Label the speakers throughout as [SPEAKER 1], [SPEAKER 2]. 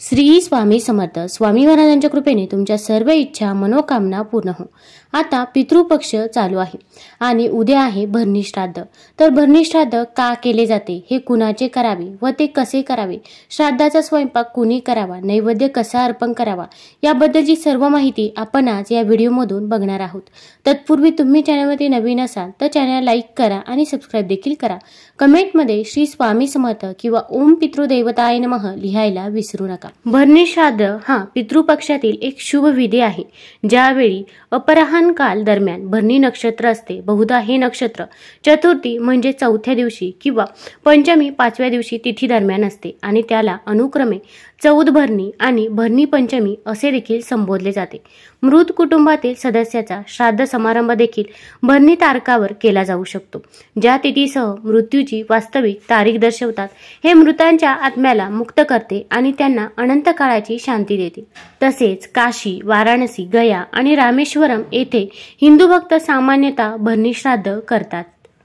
[SPEAKER 1] श्री स्वामी समर्थ. स्वामी महाराजांच्या कृपेने तुमच्या सर्व इच्छा मनोकामना पूर्ण हो. आता पितृपक्ष चालू आहे आणि उद्या आहे भरणी श्राद्ध. तर भरणी श्राद्ध का केले जाते, हे कुणाचे करावे व ते कसे करावे, श्राद्धाचा स्वयंपाक कुणी करावा, नैवेद्य कसा अर्पण करावा, याबद्दलची सर्व माहिती आपण आज या व्हिडिओमधून बघणार आहोत. तत्पूर्वी तुम्ही चॅनलवरती नवीन असाल तर चॅनल लाईक करा आणि सबस्क्राईब देखील करा. कमेंटमध्ये श्री स्वामी समर्थ किंवा ओम पितृदेवताय नमः लिहायला विसरू नका. भरणी श्राद्ध हा पितृपक्षातील एक शुभ विधी आहे. ज्यावेळी अपराह्न काल दरम्यान भरणी नक्षत्र असते. बहुधा हे नक्षत्र चतुर्थी म्हणजे चौथ्या दिवशी किंवा पंचमी पाचव्या दिवशी तिथी दरम्यान असते आणि त्याला अनुक्रमे चौद भरणी आणि भरणी पंचमी असे देखील संबोधले जाते. मृत कुटुंबातील सदस्याचा श्राद्ध समारंभ देखील भरणी तारकावर केला जाऊ शकतो. ज्या तिथीसह मृत्यूची वास्तविक तारीख दर्शवतात. हे मृतांच्या आत्म्याला मुक्त करते आणि त्यांना अनंत काळाची शांती देते. तसेच काशी, वाराणसी, गया आणि रामेश्वरम येथे हिंदू भक्त सामान्यतः भरणी श्राद्ध करतात.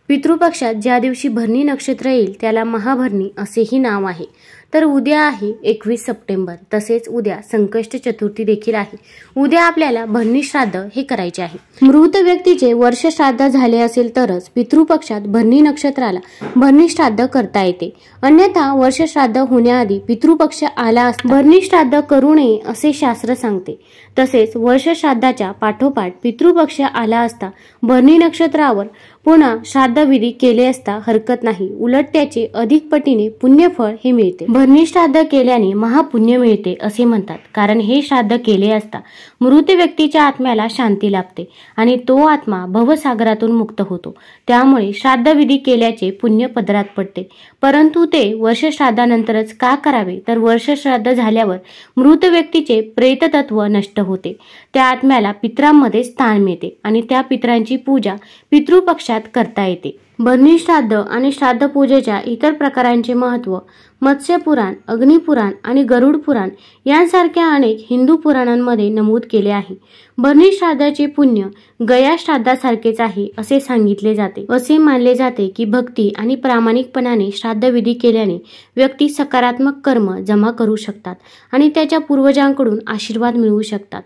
[SPEAKER 1] पितृपक्षात ज्या दिवशी भरणी नक्षत्र येईल त्याला महाभरणी असेही नाव आहे. तर उद्या आहे 21 सप्टेंबर. तसेच उद्या संकष्ट चतुर्थी देखील आहे. उद्या आपल्याला भरणी श्राद्ध हे करायचे आहे. मृत व्यक्तीचे वर्ष श्राद्ध झाले असेल तरच पितृपक्षात भरणी नक्षत्राला भरणी श्राद्ध करता येते. अन्यथा वर्ष श्राद्ध होण्याआधी पितृपक्ष आला असता भरणी श्राद्ध करू नये असे शास्त्र सांगते. तसेच वर्ष श्राद्धाच्या पाठोपाठ पितृपक्ष आला असता भरणी नक्षत्रावर पुन्हा श्राद्ध विधी केले असता हरकत नाही. उलट त्याचे अधिक पटीने पुण्यफळ हे मिळते. भरणी श्राद्ध केल्याने महापुण्य मिळते असे म्हणतात. कारण हे श्राद्ध केले असता मृत व्यक्तीच्या आत्म्याला शांती लाभते आणि तो आत्मा भवसागरातून मुक्त होतो. त्यामुळे श्राद्ध विधी केल्याचे पुण्य पदरात पडते. परंतु ते वर्ष श्राद्धानंतरच का करावे, तर वर्ष श्राद्ध झाल्यावर मृत व्यक्तीचे प्रेततत्व नष्ट होते. त्या आत्म्याला पितरांमध्ये स्थान मिळते आणि त्या पितरांची पूजा पितृपक्षात करता येते. भरणी श्राद्ध आणि श्राद्ध पूजेच्या इतर प्रकारांचे महत्त्व मत्स्यपुराण, अग्निपुराण आणि गरुड पुराण यांसारख्या अनेक हिंदू पुराणांमध्ये नमूद केले आहे. भरणी श्राद्धाचे पुण्य गया श्राद्धासारखेच आहे असे सांगितले जाते. असे मानले जाते की भक्ती आणि प्रामाणिकपणाने श्राद्ध विधी केल्याने व्यक्ती सकारात्मक कर्म जमा करू शकतात आणि त्याच्या पूर्वजांकडून आशीर्वाद मिळवू शकतात.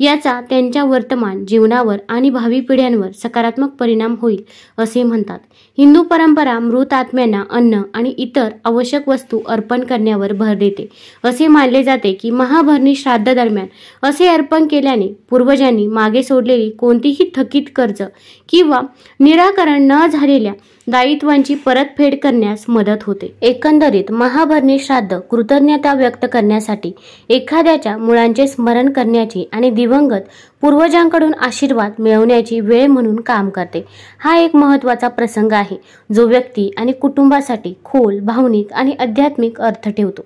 [SPEAKER 1] याचा त्यांच्या वर्तमान जीवनावर आणि भावी पिढ्यांवर सकारात्मक परिणाम होईल असे म्हणतात. हिंदू परंपरा मृत आत्म्यांना अन्न आणि इतर आवश्यक वस्तू अर्पण करण्यावर भर देते. असे मानले जाते की महाभरणी श्राद्ध दरम्यान असे अर्पण केल्याने पूर्वजांनी मागे सोडलेली कोणतीही थकीत कर्ज किंवा निराकरण न झालेल्या दायित्वांची परतफेड करण्यास मदत होते. एकंदरीत महाभरणी श्राद्ध कृतज्ञता व्यक्त करण्यासाठी, एखाद्याच्या मुळांचे स्मरण करण्याची आणि दिवंगत पूर्वजांकडून आशीर्वाद मिळवण्याची वेळ म्हणून काम करते. हा एक महत्त्वाचा प्रसंग आहे जो व्यक्ती आणि कुटुंबासाठी खोल भावनिक आणि आध्यात्मिक अर्थ ठेवतो.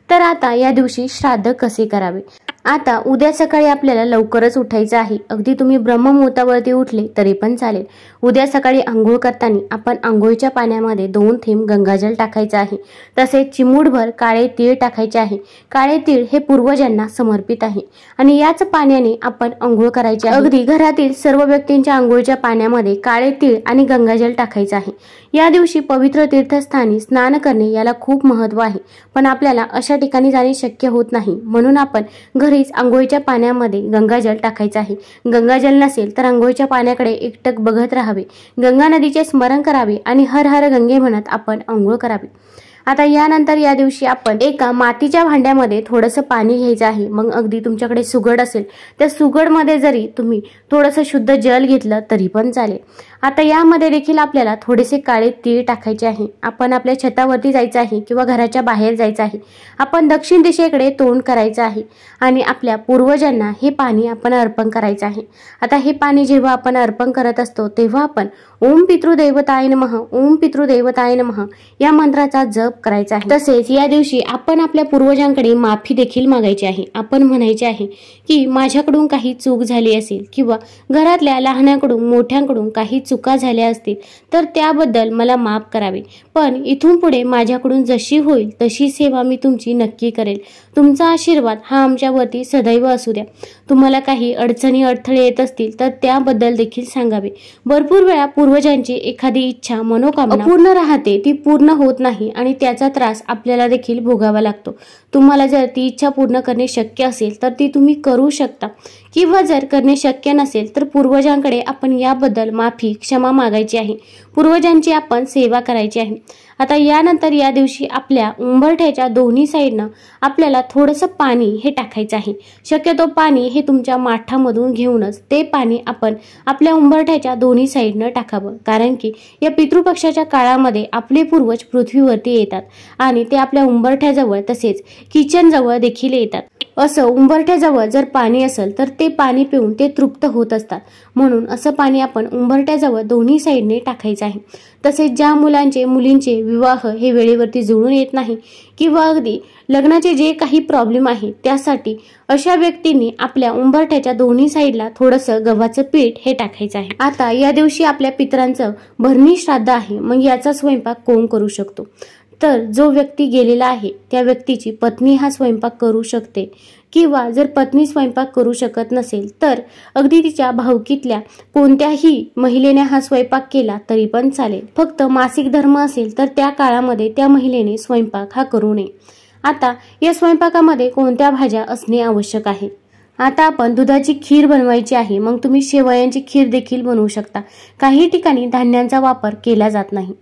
[SPEAKER 1] तर आता या दिवशी श्राद्ध कसे करावे. आता उद्या सकाळी आपल्याला लवकरच उठायचं आहे. अगदी तुम्ही ब्रह्ममुहूर्तावरती उठले तरी पण चालेल. उद्या सकाळी आंघोळ करताना आपण आंघोळीच्या पाण्यामध्ये 2 थेंब गंगाजल टाकायचं आहे. तसेच चिमूटभर काळे तीळ टाकायचे आहे. काळे तीळ हे पूर्वजांना समर्पित आहे आणि याच पाण्याने आपण आंघोळ करायची आहे. अगदी घरातील सर्व व्यक्तींच्या आंघोळीच्या पाण्यामध्ये काळे तीळ आणि गंगाजल टाकायचं आहे. या दिवशी पवित्र तीर्थस्थानी स्नान करणे याला खूप महत्त्व आहे. पण आपल्याला अशा ठिकाणी जाणे शक्य होत नाही. म्हणून आपण घरीच आंघोळीच्या पाण्यामध्ये गंगाजल टाकायचं आहे. गंगाजल नसेल तर आंघोळीच्या पाण्याकडे एकटक बघत राहावे. गंगा नदीचे स्मरण करावे आणि हर हर गंगे म्हणत आपण आंघोळ करावी. आता यानंतर या दिवशी आपण एका मातीच्या भांड्यामध्ये थोडंसं पाणी घ्यायचं आहे. मग अगदी तुमच्याकडे सुगड असेल त्या सुगडमध्ये जरी तुम्ही थोडंसं शुद्ध जल घेतलं तरी पण चालेल. आता यामध्ये देखील आपल्याला थोडेसे काळे तीळ टाकायचे आहे. आपण आपल्या छतावरती जायचं आहे किंवा घराच्या बाहेर जायचं आहे. आपण दक्षिण दिशेकडे तोंड करायचं आहे आणि आपल्या पूर्वजांना हे पाणी आपण अर्पण करायचं आहे. आता हे पाणी जेव्हा आपण अर्पण करत असतो तेव्हा आपण ओम पितृदेवताय नमः, ओम पितृदेवताय नमः या मंत्राचा जप करायचा आहे. तसेच या दिवशी आपण आपल्या पूर्वजांकडे माफी देखील मागायची आहे. आपण म्हणायचे आहे की माझ्याकडून काही चूक झाली असेल किंवा घरातल्या लहानाकडून मोठ्यांकडून काही चुका झाल्या असतील तर त्याबद्दल मला माफ करावे. पण इथून पुढे माझ्याकडून जशी होईल तशी सेवा मी तुमची नक्की करेल. तुमचा आशीर्वाद हा आमच्यावरती सदैव असू द्या. तुम्हाला काही अडचणी अडथळे येत असतील तर त्याबद्दल देखील सांगावे. भरपूर वेळा पूर्वजांची एखादी इच्छा मनोकामना पूर्ण राहते, ती पूर्ण होत नाही आणि त्या त्याचा त्रास आपल्याला देखील भोगावा लागतो। तुम्हाला जर ती इच्छा पूर्ण करणे शक्य असेल तर ती तुम्ही करू शकता, किंवा जर करणे शक्य नसेल तर पूर्वजांकडे आपण याबद्दल माफी क्षमा मागायची आहे, पूर्वजांची आपण सेवा करायची आहे। आता यानंतर या दिवशी आपल्या उंबरठ्याच्या दोन्ही साईडनं आपल्याला थोडंसं पाणी हे टाकायचं आहे। शक्यतो पाणी हे तुमच्या माठामधून घेऊनच ते पाणी आपण आपल्या उंबरठ्याच्या दोन्ही साईडनं टाकावं, कारण की या पितृपक्षाच्या काळामध्ये आपले पूर्वज पृथ्वीवरती येतात आणि ते आपल्या उंबरठ्याजवळ तसेच किचन जवळ देखील येतात। असं उंबरठ्याजवळ जर पाणी असेल तर ते पाणी पिऊन ते तृप्त होत असतात, म्हणून असं पाणी आपण उंबरठ्याजवळ दोन्ही साईडने टाकायचं आहे। तसेच ज्या मुलींचे विवाह हे वेळेवरती जुळून येत नाही किंवा अगदी लग्नाचे जे काही प्रॉब्लेम आहे त्यासाठी अशा व्यक्तींनी आपल्या उंबरठ्याच्या दोन्ही साईडला थोडंसं गव्हाचं पीठ हे टाकायचं आहे। आता या दिवशी आपल्या पितरांचं भरणी श्राद्ध आहे, मग याचा स्वयंपाक कोण करू शकतो? तर जो व्यक्ती गेलेला आहे त्या व्यक्तीची पत्नी हा स्वयंपाक करू शकते, किंवा जर पत्नी स्वयंपाक करू शकत नसेल तर अगदी तिच्या भावकीतल्या कोणत्याही महिलेने हा स्वयंपाक केला तरी पण चालेल। फक्त मासिक धर्म असेल तर त्या काळामध्ये त्या महिलेने स्वयंपाक हा करू नये। आता या स्वयंपाकामध्ये कोणत्या भाज्या असणे आवश्यक आहे? आता आपण दुधाची खीर बनवायची आहे, मग तुम्ही शेवयांची खीर देखील बनवू शकता। काही ठिकाणी धान्यांचा वापर केला जात नाही।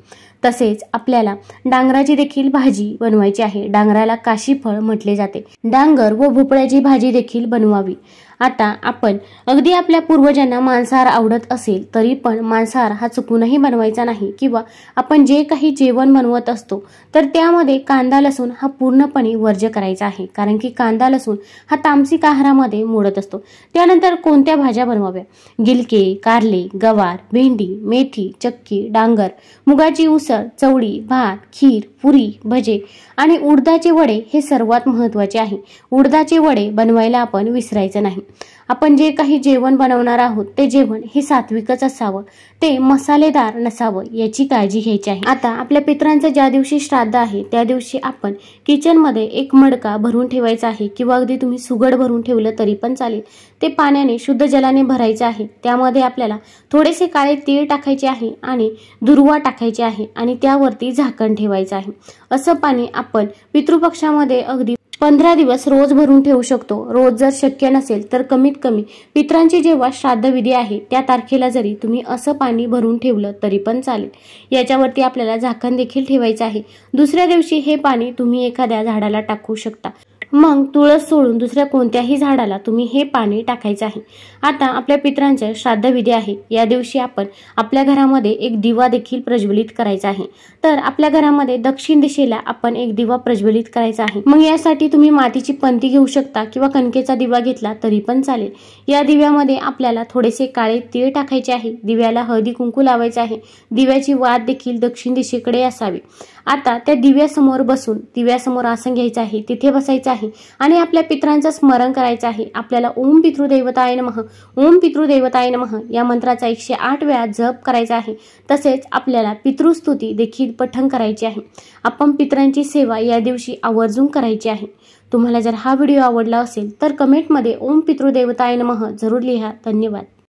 [SPEAKER 1] तसेच आपल्याला डांगराची देखील भाजी बनवायची आहे। डांगराला काशी फळ म्हटले जाते। डांगर व भोपळ्याची भाजी देखील बनवावी। आता आपण अगदी आपल्या पूर्वजांना मांसाहार आवडत असेल तरी पण मांसाहार हा चुकूनही बनवायचा नाही, किंवा आपण जे काही जेवण बनवत असतो तर त्यामध्ये कांदा लसूण हा पूर्णपणे वर्ज्य करायचा आहे, कारण की कांदा लसूण हा तामसिक आहारामध्ये मोडत असतो। त्यानंतर कोणत्या भाज्या बनवाव्या? गिलके, कारले, गवार, भेंडी, मेथी, चक्की, डांगर, मुगाची उसळ, चवळी, भात, खीर, पुरी, भजे आणि उडदाचे वडे हे सर्वात महत्त्वाचे आहे। उडदाचे वडे बनवायला आपण विसरायचं नाही। आपण जे काही जेवण बनवणार आहोत ते जेवण हे सात्विकच असावं, ते मसालेदार नसावं याची काळजी घ्यायची आहे। आता आपल्या पितरांचं ज्या दिवशी श्राद्ध आहे त्या दिवशी आपण किचनमध्ये एक मडका भरून ठेवायचा आहे, किंवा अगदी तुम्ही सुगड भरून ठेवलं तरी पण चालेल। ते पाण्याने शुद्ध जलाने भरायचे आहे। त्यामध्ये आपल्याला थोडेसे काळे तीळ टाकायचे आहे आणि दुर्वा टाकायचे आहे आणि त्यावरती झाकण ठेवायचं आहे। असं पाणी आपण पितृपक्षामध्ये अगदी 15 दिवस रोज भरून ठेवू शकतो। रोज जर शक्य नसेल तर कमीत कमी पितरांची जेव्हा श्राद्धविधी आहे त्या तारखेला जरी तुम्ही असं पाणी भरून ठेवलं तरी पण चालेल। याच्यावरती आपल्याला झाकण देखील ठेवायचं आहे। दुसऱ्या दिवशी हे पाणी तुम्ही एखाद्या झाडाला टाकू शकता, मग तुळस सोडून दुसऱ्या कोणत्याही झाडाला तुम्ही हे पाणी टाकायचं आहे। आता आपल्या पितरांचं श्राद्धविधी आहे, या दिवशी आपण आपल्या घरामध्ये एक दिवा देखील प्रज्वलित करायचा आहे। तर आपल्या घरामध्ये दक्षिण दिशेला आपण एक दिवा प्रज्वलित करायचा आहे। मग यासाठी तुम्ही मातीची पंती घेऊ शकता किंवा कणकेचा दिवा घेतला तरी पण चालेल। या दिव्यामध्ये आपल्याला थोडेसे काळे तीळ टाकायचे आहे। दिव्याला हळदी कुंकू लावायचे आहे। दिव्याची वात देखील दक्षिण दिशेकडे असावी। आता त्या दिव्यासमोर बसून दिव्यासमोर आसन घ्यायचं आहे, तिथे बसायचं आहे आणि आपल्या पितरांचं स्मरण करायचं आहे। आपल्याला ओम पितृदेवताय नमः, ओम पितृदेवताय नमः या मंत्राचा 108 वेळा जप करायचा आहे। तसेच आपल्याला पितृस्तुती देखील पठण करायची आहे। आपण पितरांची सेवा या दिवशी आवर्जून करायची आहे। तुम्हाला जर हा व्हिडिओ आवडला असेल तर कमेंटमध्ये ओम पितृदेवताय नमः जरूर लिहा। धन्यवाद।